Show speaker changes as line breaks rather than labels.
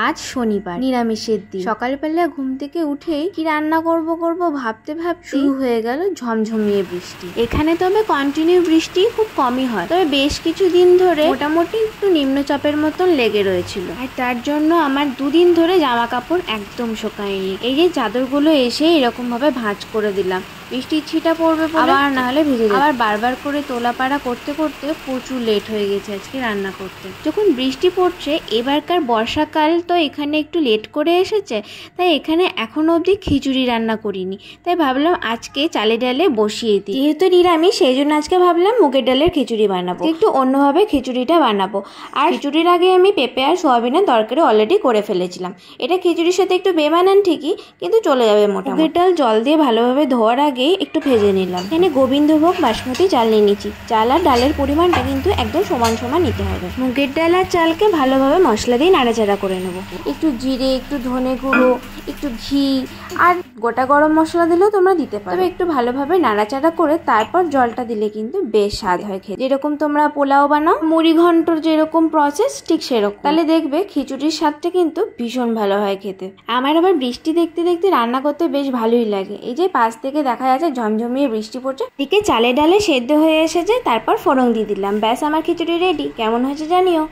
আজ শনিবার, নিরামিষের দিন। সকালবেলা ঘুম থেকে উঠেই কি রান্না করব ভাবতে শুরু হয়ে গেল ঝমঝমিয়ে বৃষ্টি। এখানে তবে কন্টিনিউ বৃষ্টি খুব কমই হয়, তবে বেশ কিছু দিন ধরে মোটামুটি একটু নিম্নচাপের মতন লেগে রয়েছিল। আর তার জন্য আমার দুদিন ধরে জামা কাপড় একদম শোকায়নি। এই যে চাদরগুলো এসে এরকম ভাবে ভাঁজ করে দিলাম, বৃষ্টির ছিটা পড়বে আবার না হলে ভিজে যাবে। আবার বারবার করে তোলাপাড়া করতে করতে প্রচুর লেট হয়ে গেছে আজকে রান্না করতে। যখন বৃষ্টি পড়ছে, এবারকার বর্ষাকাল তো এখানে একটু লেট করে এসেছে, তাই এখানে এখনো অবধি খিচুড়ি রান্না করিনি। তাই ভাবলাম আজকে চালে ডালে বসিয়ে দিই। যেহেতু নিরামিষ, সেই জন্য আজকে ভাবলাম মুগের ডালের খিচুড়ি বানাবো। একটু অন্যভাবে খিচুড়িটা বানাবো। আর খিচুড়ির আগে আমি পেঁপে আর সোয়াবিনের তরকারি অলরেডি করে ফেলেছিলাম। এটা খিচুড়ির সাথে একটু বেমানান ঠিকই, কিন্তু চলে যাবে মোটামুটি। মুগের ডাল জল দিয়ে ভালোভাবে ধোয়ার আগে একটু ভেজে নিলাম। এখানে গোবিন্দভোগ বাসমতি চাল নিয়ে নিচ্ছি। চাল আর ডালের পরিমাণটা কিন্তু একদম সমান সমান নিতে হবে। মুগের ডাল আর চালকে ভালোভাবে মশলা দিয়ে নাড়াচাড়া করে নেব। একটু জিরে, একটু ধনে গুঁড়ো, একটু ঘি আর গোটা গরম মশলা দিলেও তোমরা দিতে পারো। তবে একটু ভালোভাবে নাড়াচাড়া করে তারপর জলটা দিলে কিন্তু বেশ স্বাদ হয় খেতে। যেরকম তোমরা পোলাও বানাও, মুড়ি ঘন্টর যেরকম প্রসেস, ঠিক সেরকম। তাহলে দেখবে খিচুড়ির স্বাদটা কিন্তু ভীষণ ভালো হয় খেতে। আমার আবার বৃষ্টি দেখতে দেখতে রান্না করতে বেশ ভালোই লাগে। এই যে পাশ থেকে দেখা যাচ্ছে ঝমঝমিয়ে বৃষ্টি পড়ছে, দিকে চালে ডালে সেদ্ধ হয়ে এসেছে, তারপর ফোড়ন দিয়ে দিলাম। ব্যাস, আমার খিচুড়ি রেডি। কেমন হয়েছে জানিও।